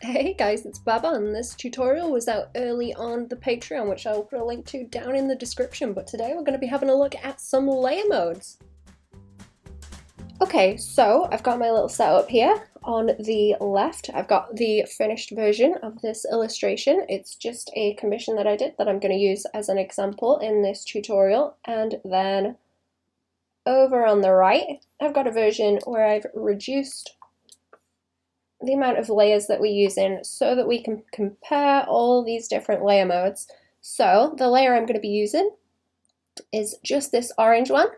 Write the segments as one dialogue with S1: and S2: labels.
S1: Hey guys, it's Baba, and this tutorial was out early on the Patreon, which I'll put a link to down in the description, but today we're going to be having a look at some layer modes. Okay, so I've got my little setup here. On the left, I've got the finished version of this illustration. It's just a commission that I did that I'm going to use as an example in this tutorial, and then over on the right, I've got a version where I've reduced the amount of layers that we use in so that we can compare all these different layer modes. So the layer I'm going to be using is just this orange one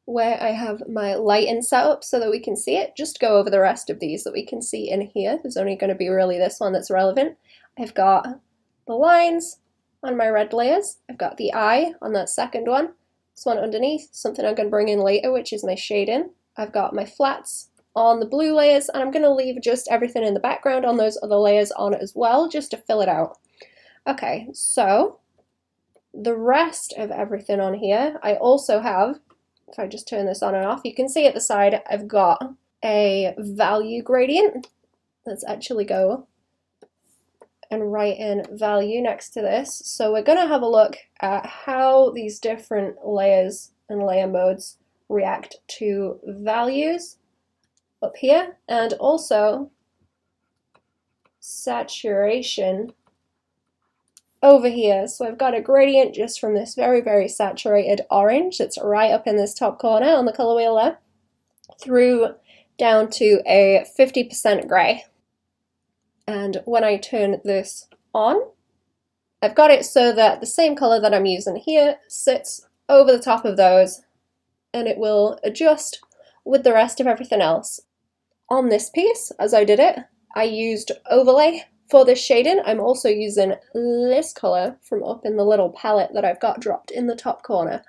S1: where I have my lighting set up so that we can see it. Just go over the rest of these that we can see in here. There's only going to be really this one that's relevant. I've got the lines on my red layers. I've got the eye on that second one. This one underneath, something I'm going to bring in later, which is my shading. I've got my flats on the blue layers, and I'm going to leave just everything in the background on those other layers on as well, just to fill it out. Okay, so the rest of everything on here, I also have, if I just turn this on and off, you can see at the side I've got a value gradient. Let's actually go and write in value next to this. So we're going to have a look at how these different layers and layer modes react to values up here, and also saturation over here. So I've got a gradient just from this very saturated orange that's right up in this top corner on the color wheel there, through down to a 50% gray. And when I turn this on, I've got it so that the same color that I'm using here sits over the top of those, and it will adjust with the rest of everything else. On this piece, as I did it, I used overlay for this shading. I'm also using this color from up in the little palette that I've got dropped in the top corner.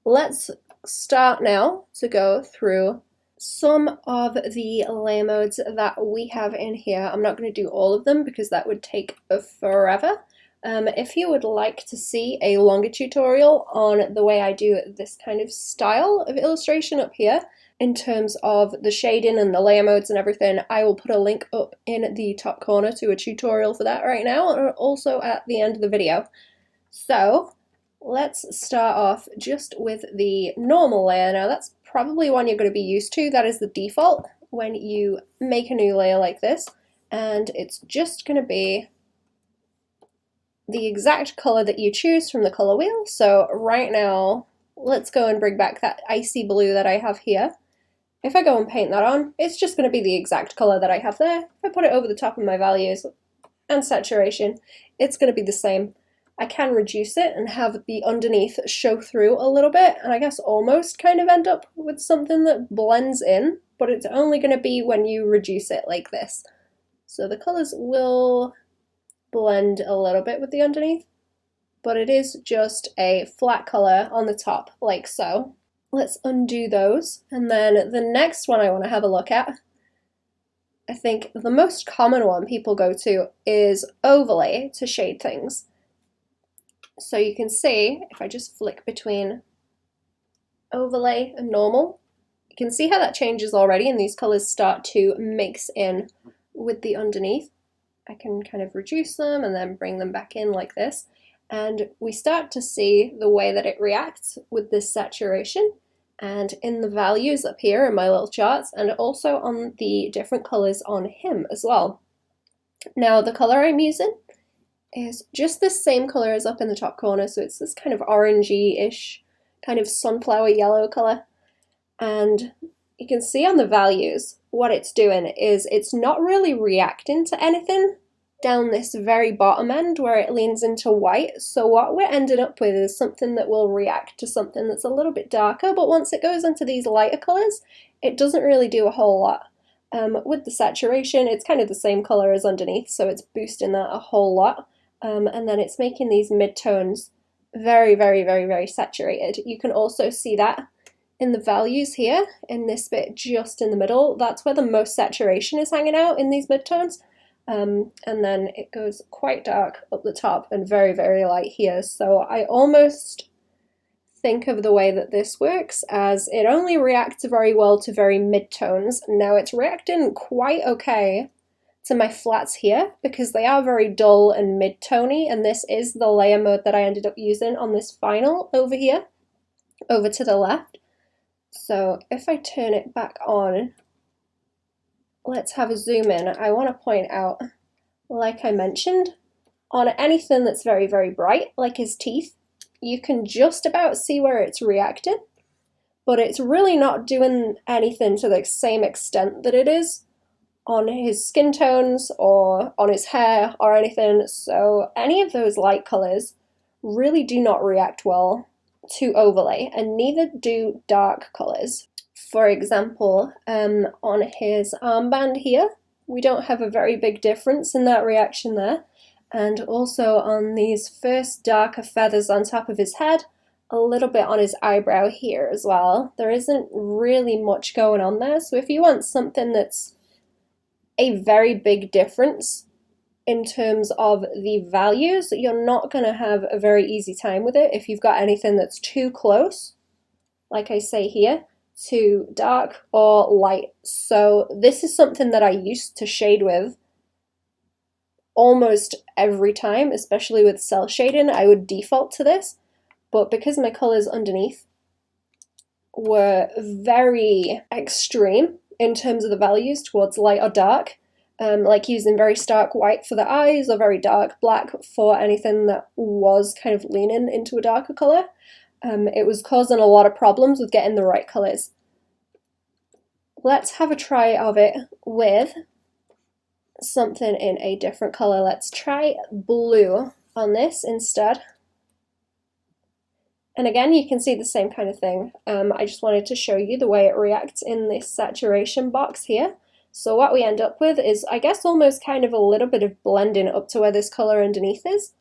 S1: Let's start now to go through some of the layer modes that we have in here. I'm not going to do all of them because that would take forever. If you would like to see a longer tutorial on the way I do this kind of style of illustration up here, in terms of the shading and the layer modes and everything, I will put a link up in the top corner to a tutorial for that right now, and also at the end of the video. So let's start off just with the normal layer. Now that's probably one you're going to be used to. That is the default when you make a new layer like this, and it's just going to be the exact color that you choose from the color wheel. So right now, let's go and bring back that icy blue that I have here. If I go and paint that on, it's just going to be the exact color that I have there. If I put it over the top of my values and saturation, it's going to be the same. I can reduce it and have the underneath show through a little bit, and I guess almost kind of end up with something that blends in, but it's only going to be when you reduce it like this. So the colors will blend a little bit with the underneath, but it is just a flat color on the top, like so. Let's undo those, and then the next one I want to have a look at, I think the most common one people go to is overlay to shade things. So you can see, if I just flick between overlay and normal, you can see how that changes already, and these colors start to mix in with the underneath. I can kind of reduce them and then bring them back in like this, and we start to see the way that it reacts with this saturation and in the values up here in my little charts, and also on the different colors on him as well. Now the color I'm using is just this same color as up in the top corner, so it's this kind of orangey-ish, kind of sunflower yellow color, and you can see on the values what it's doing is it's not really reacting to anything down this very bottom end where it leans into white. So what we're ending up with is something that will react to something that's a little bit darker, but once it goes into these lighter colors, it doesn't really do a whole lot. With the saturation, it's kind of the same color as underneath, so it's boosting that a whole lot, and then it's making these midtones very saturated. You can also see that in the values here, in this bit just in the middle. That's where the most saturation is hanging out, in these midtones. And then it goes quite dark up the top and very light here. So I almost think of the way that this works as it only reacts very well to very mid-tones. Now it's reacting quite okay to my flats here because they are very dull and mid-tony, and this is the layer mode that I ended up using on this final over here, over to the left. So if I turn it back on, let's have a zoom in. I want to point out, like I mentioned, on anything that's very, very bright, like his teeth, you can just about see where it's reacting, but it's really not doing anything to the same extent that it is on his skin tones or on his hair or anything. So any of those light colors really do not react well to overlay, and neither do dark colors. For example, on his armband here, we don't have a very big difference in that reaction there. And also on these first darker feathers on top of his head, a little bit on his eyebrow here as well. There isn't really much going on there. So if you want something that's a very big difference in terms of the values, you're not going to have a very easy time with it if you've got anything that's too close, like I say here, to dark or light. So this is something that I used to shade with almost every time, especially with cell shading. I would default to this, but because my colors underneath were very extreme in terms of the values towards light or dark, like using very stark white for the eyes or very dark black for anything that was kind of leaning into a darker color, it was causing a lot of problems with getting the right colors. Let's have a try of it with something in a different color. Let's try blue on this instead. And again, you can see the same kind of thing. I just wanted to show you the way it reacts in this saturation box here. So what we end up with is, I guess, almost kind of a little bit of blending up to where this color underneath is.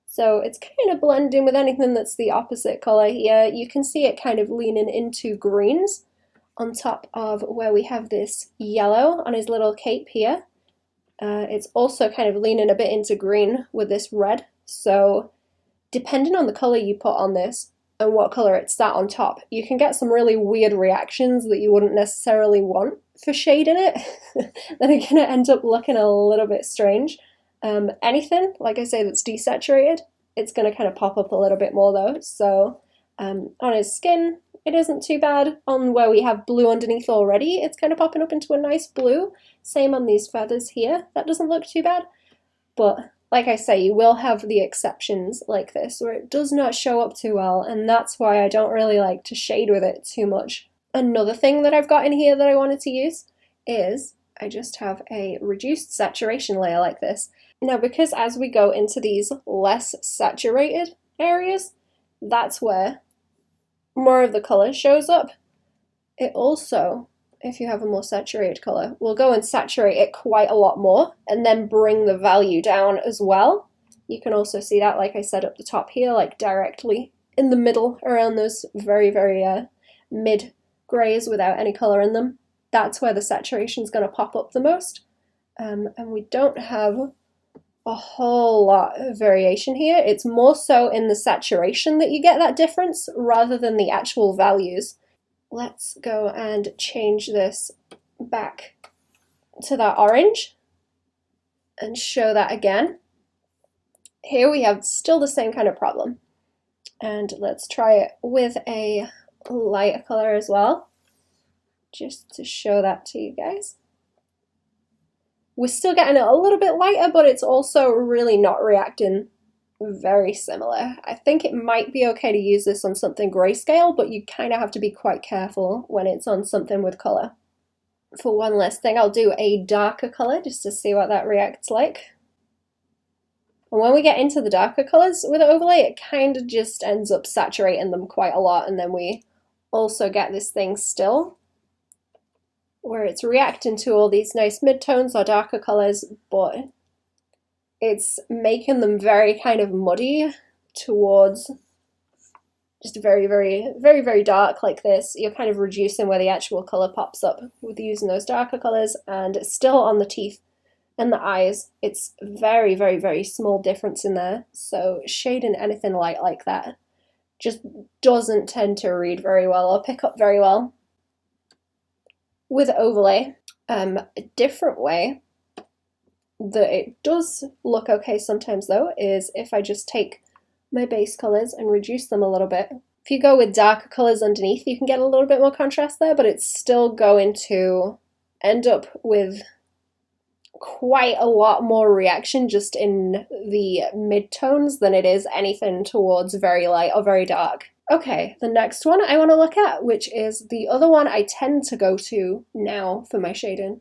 S1: So it's kind of blending with anything that's the opposite color here. You can see it kind of leaning into greens on top of where we have this yellow on his little cape here. It's also kind of leaning a bit into green with this red. So depending on the color you put on this and what color it's sat on top, you can get some really weird reactions that you wouldn't necessarily want for shading it that are going to end up looking a little bit strange. Anything, like I say, that's desaturated, it's going to kind of pop up a little bit more though. So on his skin, it isn't too bad. On where we have blue underneath already, it's kind of popping up into a nice blue. Same on these feathers here, that doesn't look too bad. But like I say, you will have the exceptions like this where it does not show up too well, and that's why I don't really like to shade with it too much. Another thing that I've got in here that I wanted to use is I just have a reduced saturation layer like this. Now, because as we go into these less saturated areas, that's where more of the color shows up. It also, if you have a more saturated color, will go and saturate it quite a lot more and then bring the value down as well. You can also see that, like I said, up the top here, like directly in the middle around those very, very mid grays without any color in them. That's where the saturation is going to pop up the most. And we don't have a whole lot of variation here. It's more so in the saturation that you get that difference rather than the actual values. Let's go and change this back to that orange and show that again. Here we have still the same kind of problem. And let's try it with a lighter color as well, just to show that to you guys. We're still getting it a little bit lighter, but it's also really not reacting very similar. I think it might be okay to use this on something grayscale, but you kind of have to be quite careful when it's on something with color. For one last thing, I'll do a darker color just to see what that reacts like. And when we get into the darker colors with the overlay, it kind of just ends up saturating them quite a lot, and then we also get this thing still where it's reacting to all these nice midtones or darker colors, but it's making them very kind of muddy towards just very, very, very, very dark like this. You're kind of reducing where the actual color pops up with using those darker colors, and still on the teeth and the eyes, it's very, very, very small difference in there. So shading anything light like that just doesn't tend to read very well or pick up very well. With overlay, a different way that it does look okay sometimes though is if I just take my base colors and reduce them a little bit. If you go with darker colors underneath, you can get a little bit more contrast there, but it's still going to end up with quite a lot more reaction just in the mid-tones than it is anything towards very light or very dark. Okay, the next one I want to look at, which is the other one I tend to go to now for my shading,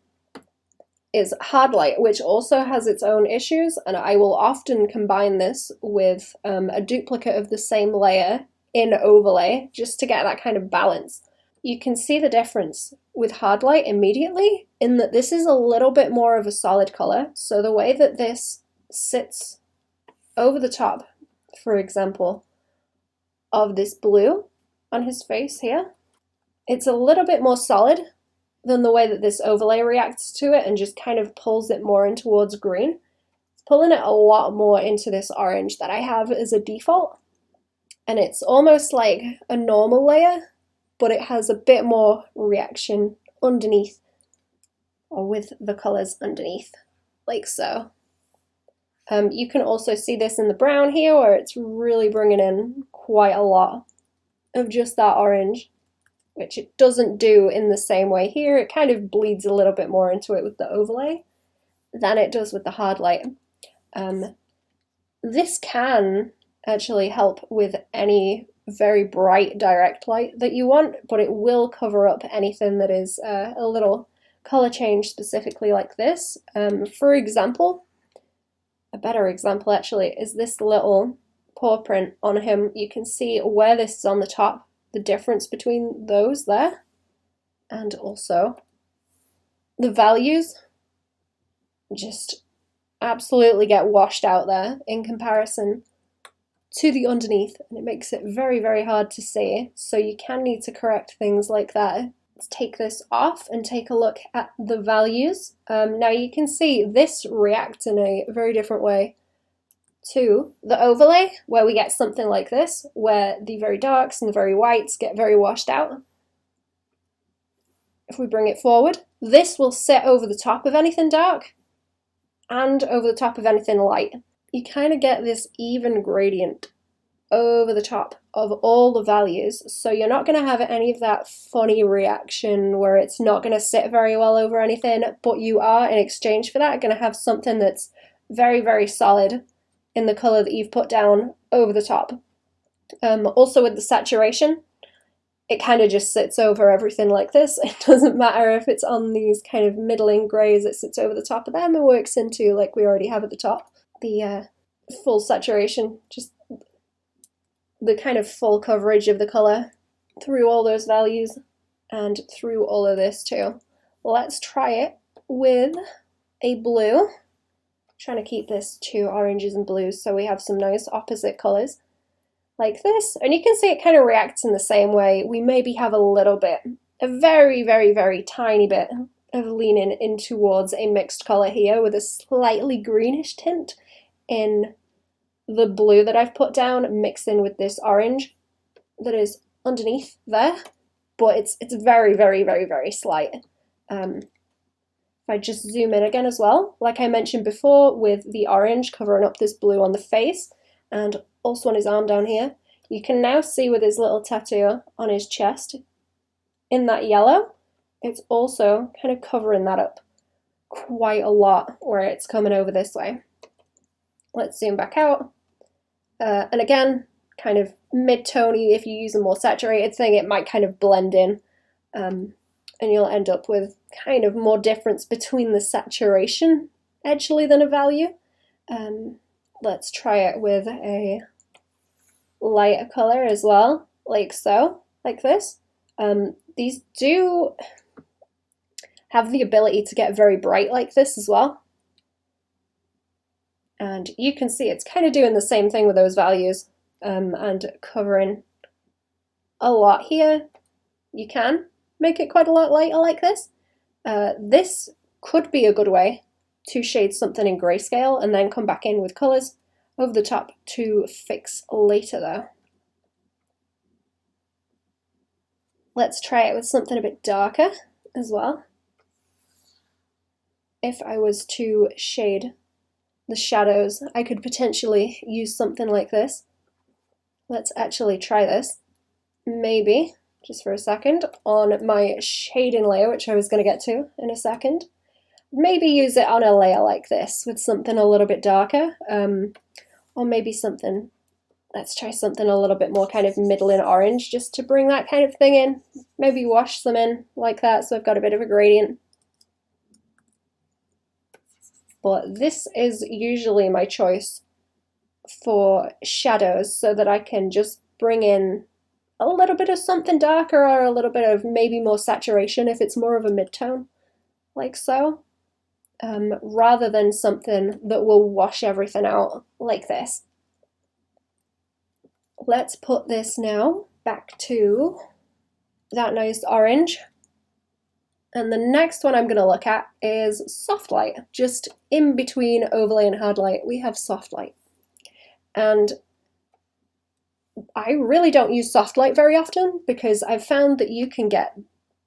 S1: is hard light, which also has its own issues, and I will often combine this with a duplicate of the same layer in overlay just to get that kind of balance. You can see the difference with hard light immediately in that this is a little bit more of a solid color. So the way that this sits over the top, for example, of this blue on his face here, it's a little bit more solid than the way that this overlay reacts to it and just kind of pulls it more in towards green. It's pulling it a lot more into this orange that I have as a default. And it's almost like a normal layer, but it has a bit more reaction underneath, or with the colors underneath, like so. You can also see this in the brown here, where it's really bringing in quite a lot of just that orange, which it doesn't do in the same way here. It kind of bleeds a little bit more into it with the overlay than it does with the hard light. This can actually help with any very bright direct light that you want, but it will cover up anything that is a little color change specifically like this. For example, a better example actually is this little paw print on him. You can see where this is on the top, the difference between those there, and also the values just absolutely get washed out there in comparison to the underneath, and it makes it very, very hard to see. So you can need to correct things like that. Let's take this off and take a look at the values. Now you can see this reacts in a very different way to the overlay, where we get something like this, where the very darks and the very whites get very washed out. If we bring it forward, this will sit over the top of anything dark and over the top of anything light. You kind of get this even gradient over the top of all the values, so you're not going to have any of that funny reaction where it's not going to sit very well over anything, but you are, in exchange for that, going to have something that's very, very solid in the color that you've put down over the top. Also with the saturation, it kind of just sits over everything like this. It doesn't matter if it's on these kind of middling grays, it sits over the top of them and works into, like we already have at the top, the full saturation, just the kind of full coverage of the color through all those values and through all of this too. Let's try it with a blue. I'm trying to keep this to oranges and blues so we have some nice opposite colors like this, and you can see it kind of reacts in the same way. We maybe have a little bit, a very, very, very tiny bit of leaning in towards a mixed color here with a slightly greenish tint in the blue that I've put down, mixed in with this orange that is underneath there, but it's very, very, very, very slight. If I just zoom in again as well, like I mentioned before with the orange covering up this blue on the face and also on his arm down here, you can now see with his little tattoo on his chest in that yellow, it's also kind of covering that up quite a lot where it's coming over this way. Let's zoom back out. And again, kind of mid-tony. If you use a more saturated thing, it might kind of blend in, and you'll end up with kind of more difference between the saturation edgely than a value. Let's try it with a lighter color as well, like so, like this. These do have the ability to get very bright like this as well. And you can see it's kind of doing the same thing with those values and covering a lot here. You can make it quite a lot lighter like this. This could be a good way to shade something in grayscale and then come back in with colors over the top to fix later though. Let's try it with something a bit darker as well. if I was to shade the shadows, I could potentially use something like this. Let's actually try this. Maybe, just for a second, on my shading layer, which I was going to get to in a second. Maybe use it on a layer like this with something a little bit darker, or maybe something, let's try something a little bit more kind of middling orange just to bring that kind of thing in. Maybe wash them in like that so I've got a bit of a gradient. But this is usually my choice for shadows so that I can just bring in a little bit of something darker or a little bit of maybe more saturation if it's more of a mid-tone, like so. Rather than something that will wash everything out like this. Let's put this now back to that nice orange. And the next one I'm going to look at is soft light. Just in between overlay and hard light, we have soft light. And I really don't use soft light very often because I've found that you can get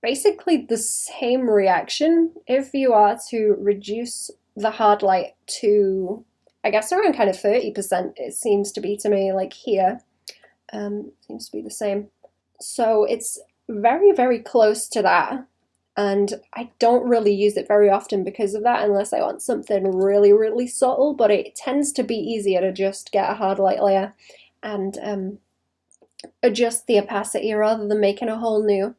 S1: basically the same reaction if you are to reduce the hard light to, I guess, around kind of 30%, it seems to be to me, like here. Seems to be the same. So it's very, very close to that. And I don't really use it very often because of that, unless I want something really, really subtle, but it tends to be easier to just get a hard light layer and adjust the opacity rather than making a whole new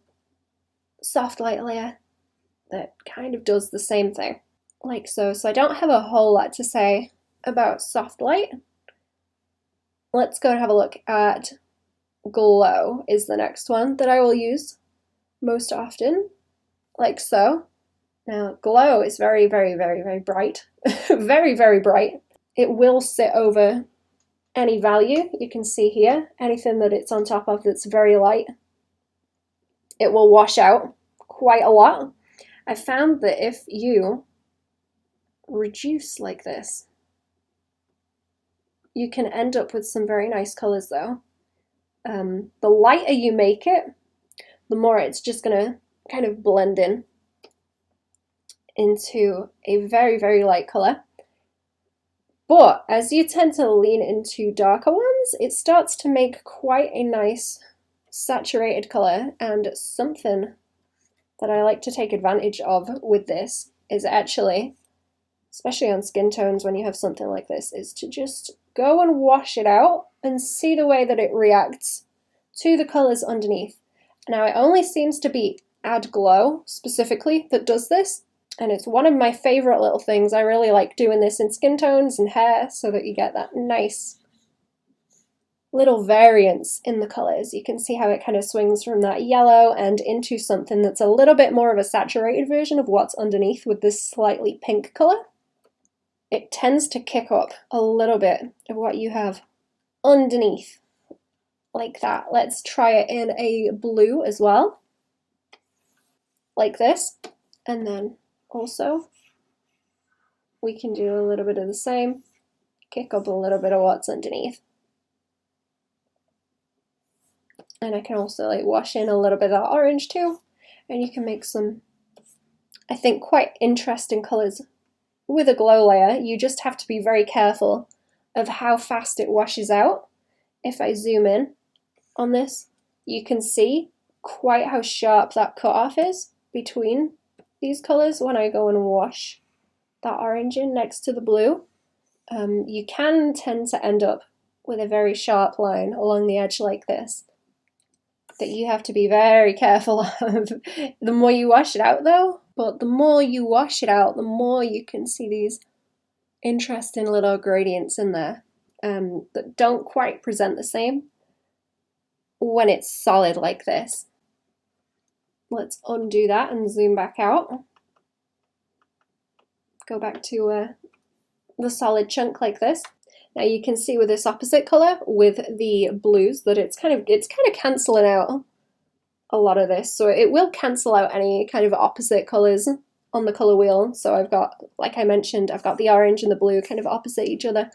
S1: soft light layer that kind of does the same thing, like so. So I don't have a whole lot to say about soft light. Let's go and have a look at glow is the next one that I will use most often, like so. Now glow is very, very, very, very bright, very, very bright. It will sit over any value you can see here, anything that it's on top of that's very light. It will wash out quite a lot. I found that if you reduce like this, you can end up with some very nice colors though. The lighter you make it, the more it's just gonna kind of blend in into a very, very light color. But as you tend to lean into darker ones, it starts to make quite a nice saturated color. And something that I like to take advantage of with this is actually, especially on skin tones when you have something like this, is to just go and wash it out and see the way that it reacts to the colors underneath. Now it only seems to be Add Glow specifically that does this, and it's one of my favorite little things. I really like doing this in skin tones and hair so that you get that nice little variance in the colors. You can see how it kind of swings from that yellow and into something that's a little bit more of a saturated version of what's underneath with this slightly pink color. It tends to kick up a little bit of what you have underneath, like that. Let's try it in a blue as well, like this. And then also we can do a little bit of the same, kick up a little bit of what's underneath. And I can also like wash in a little bit of that orange too, and you can make some, I think, quite interesting colors with a glow layer. You just have to be very careful of how fast it washes out. If I zoom in on this, you can see quite how sharp that cutoff is between these colors when I go and wash that orange in next to the blue. You can tend to end up with a very sharp line along the edge like this that you have to be very careful of. The more you wash it out though, but the more you wash it out, the more you can see these interesting little gradients in there that don't quite present the same when it's solid like this. Let's undo that and zoom back out. Go back to the solid chunk like this. Now you can see with this opposite color with the blues that it's kind of cancelling out a lot of this. So it will cancel out any kind of opposite colors on the color wheel. So I've got, like I mentioned, I've got the orange and the blue kind of opposite each other.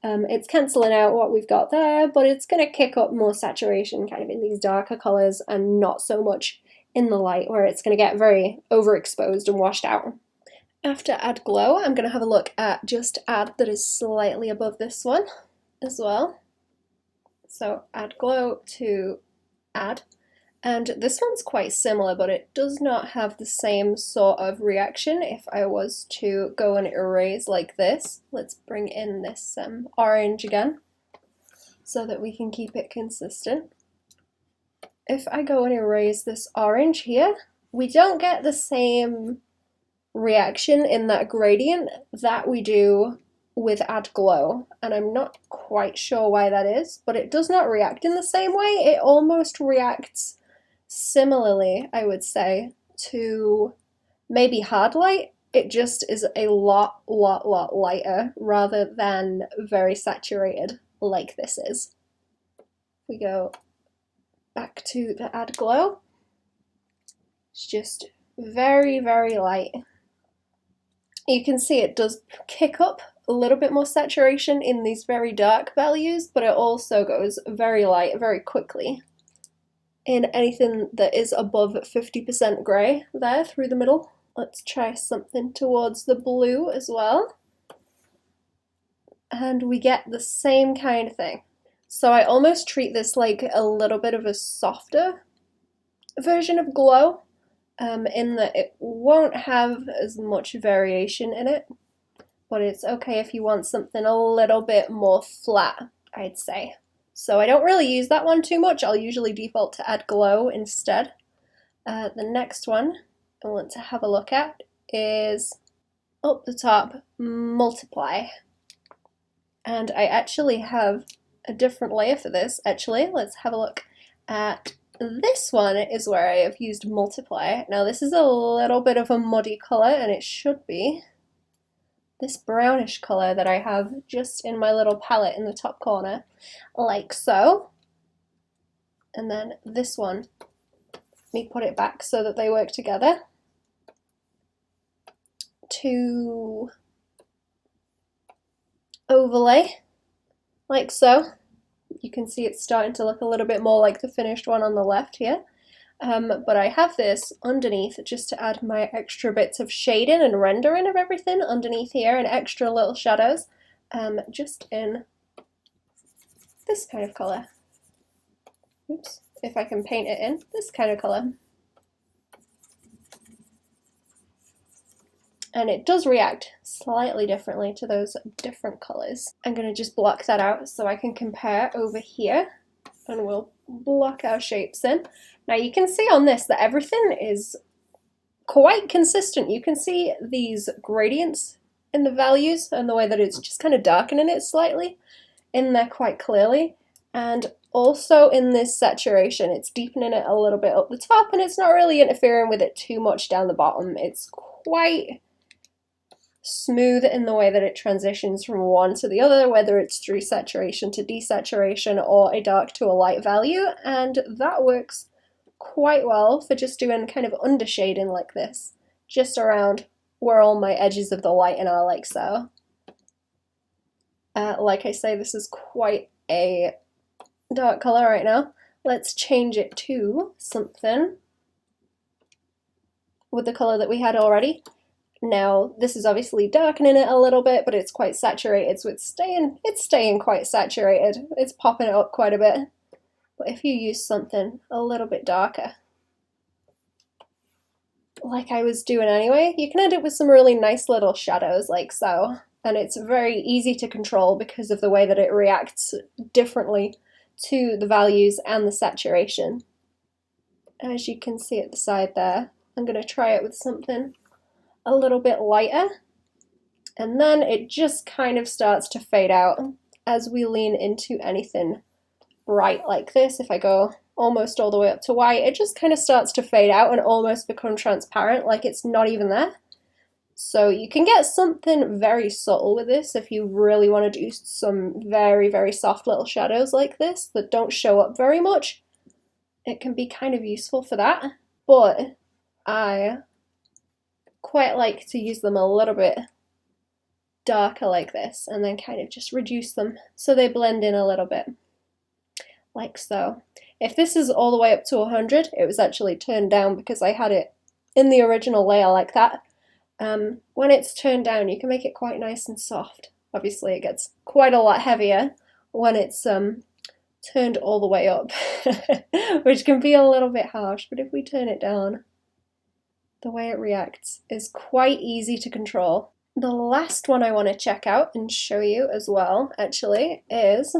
S1: It's cancelling out what we've got there, but it's going to kick up more saturation kind of in these darker colors and not so much in the light where it's going to get very overexposed and washed out. After add glow, I'm going to have a look at just add that is slightly above this one as well. So add glow to add. And this one's quite similar, but it does not have the same sort of reaction if I was to go and erase like this. Let's bring in this orange again so that we can keep it consistent. If I go and erase this orange here, we don't get the same reaction in that gradient that we do with add glow, and I'm not quite sure why that is, but it does not react in the same way. It almost reacts similarly, I would say, to maybe hard light. It just is a lot lighter rather than very saturated like this is. We go back to the add glow. It's just very light. You can see it does kick up a little bit more saturation in these very dark values, but it also goes very light very quickly in anything that is above 50% grey there through the middle. Let's try something towards the blue as well. And we get the same kind of thing. So I almost treat this like a little bit of a softer version of glow, in that it won't have as much variation in it, but it's okay if you want something a little bit more flat, I'd say. So I don't really use that one too much. I'll usually default to add glow instead. The next one I want to have a look at is up the top, multiply. And I actually have a different layer for this, actually. Let's have a look at this one is where I have used multiply. Now this is a little bit of a muddy color, and it should be this brownish color that I have just in my little palette in the top corner, like so. And then this one, let me put it back so that they work together. To overlay, like so. You can see it's starting to look a little bit more like the finished one on the left here. But I have this underneath just to add my extra bits of shading and rendering of everything underneath here, and extra little shadows, just in this kind of colour. Oops, if I can paint it in this kind of colour. And it does react slightly differently to those different colours. I'm going to just block that out so I can compare over here, and we'll block our shapes in. Now you can see on this that everything is quite consistent. You can see these gradients in the values and the way that it's just kind of darkening it slightly in there quite clearly. And also in this saturation, it's deepening it a little bit up the top, and it's not really interfering with it too much down the bottom. It's quite smooth in the way that it transitions from one to the other, whether it's through saturation to desaturation or a dark to a light value, and that works quite well for just doing kind of undershading like this, just around where all my edges of the lighting are, like so. Like I say, this is quite a dark color right now. Let's change it to something with the color that we had already. Now, this is obviously darkening it a little bit, but it's quite saturated, so it's staying quite saturated. It's popping it up quite a bit. But if you use something a little bit darker, like I was doing anyway, you can end up with some really nice little shadows like so. And it's very easy to control because of the way that it reacts differently to the values and the saturation. As you can see at the side there, I'm going to try it with something a little bit lighter, and then it just kind of starts to fade out as we lean into anything bright like this. If I go almost all the way up to white, it just kind of starts to fade out and almost become transparent, like it's not even there. So you can get something very subtle with this if you really want to do some very soft little shadows like this that don't show up very much. It can be kind of useful for that, but I quite like to use them a little bit darker like this, and then kind of just reduce them so they blend in a little bit, like so. If this is all the way up to 100, it was actually turned down because I had it in the original layer like that, When it's turned down, you can make it quite nice and soft. Obviously, it gets quite a lot heavier when it's turned all the way up, which can be a little bit harsh, but if we turn it down, the way it reacts is quite easy to control. The last one I want to check out and show you as well, actually, is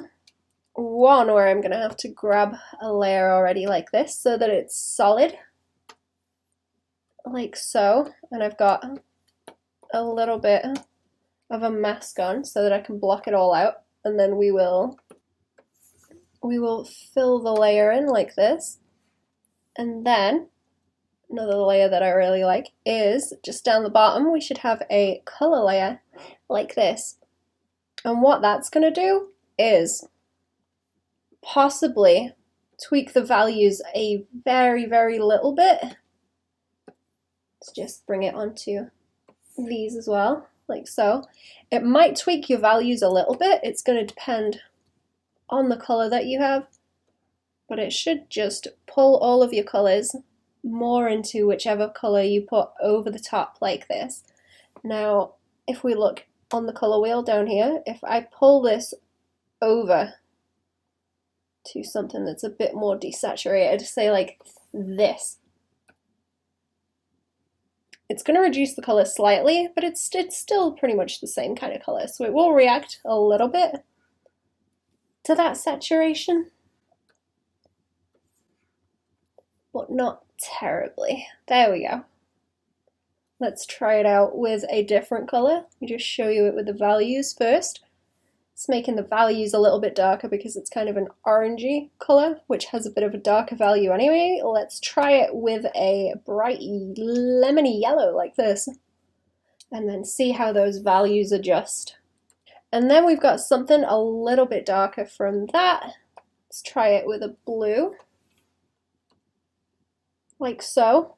S1: one where I'm going to have to grab a layer already like this so that it's solid, like so, and I've got a little bit of a mask on so that I can block it all out, and then we will fill the layer in like this. And then another layer that I really like is just down the bottom. We should have a color layer like this, and what that's going to do is possibly tweak the values a very little bit. Let's just bring it onto these as well, like so. It might tweak your values a little bit. It's going to depend on the color that you have, but it should just pull all of your colors more into whichever color you put over the top like this. Now, if we look on the color wheel down here, if I pull this over to something that's a bit more desaturated, say like this, it's going to reduce the color slightly, but it's still pretty much the same kind of color, so it will react a little bit to that saturation, but not terribly. There we go. Let's try it out with a different color. Let me just show you it with the values first. It's making the values a little bit darker because it's kind of an orangey color, which has a bit of a darker value anyway. Let's try it with a bright lemony yellow like this, and then see how those values adjust. And then we've got something a little bit darker from that. Let's try it with a blue, like so.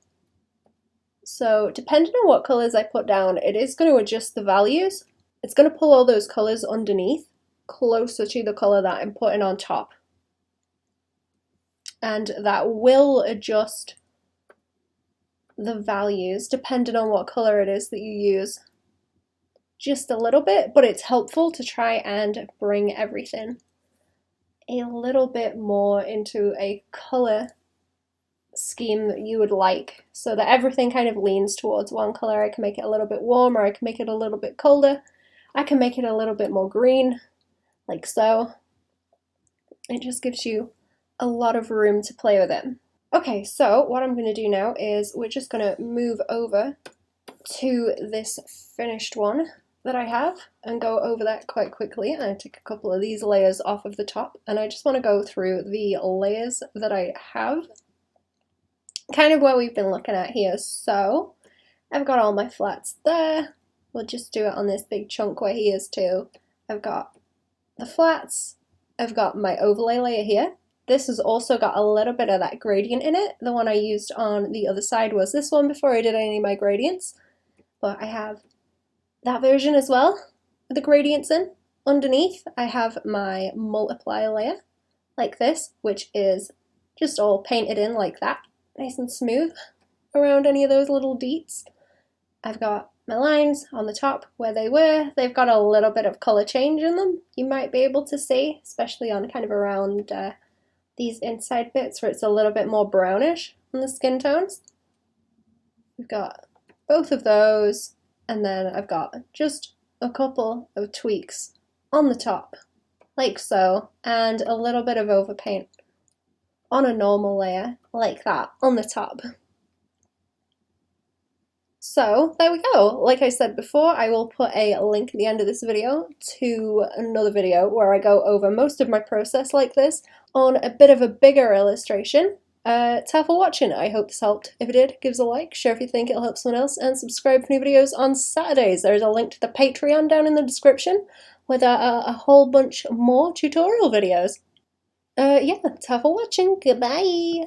S1: So depending on what colors I put down, it is going to adjust the values. It's going to pull all those colors underneath closer to the color that I'm putting on top. And that will adjust the values depending on what color it is that you use. Just a little bit, but it's helpful to try and bring everything a little bit more into a color scheme that you would like, so that everything kind of leans towards one color. I can make it a little bit warmer, I can make it a little bit colder, I can make it a little bit more green, like so. It just gives you a lot of room to play with it. Okay, so what I'm going to do now is we're just going to move over to this finished one that I have and go over that quite quickly. And I took a couple of these layers off of the top, and I just want to go through the layers that I have, kind of what we've been looking at here. So I've got all my flats there. We'll just do it on this big chunk where he is too. I've got the flats, I've got my overlay layer here. This has also got a little bit of that gradient in it. The one I used on the other side was this one before I did any of my gradients, but I have that version as well with the gradients in. Underneath I have my multiply layer like this, which is just all painted in like that, nice and smooth around any of those little deets. I've got my lines on the top where they were. They've got a little bit of color change in them. You might be able to see, especially on kind of around these inside bits where it's a little bit more brownish on the skin tones. We've got both of those, and then I've got just a couple of tweaks on the top, like so, and a little bit of overpaint on a normal layer, like that, on the top. So there we go. Like I said before, I will put a link at the end of this video to another video where I go over most of my process like this on a bit of a bigger illustration. Thanks for watching. I hope this helped. If it did, give us a like, share if you think it'll help someone else, and subscribe for new videos on Saturdays. There's a link to the Patreon down in the description with a whole bunch more tutorial videos. Yeah, thanks for watching. Goodbye.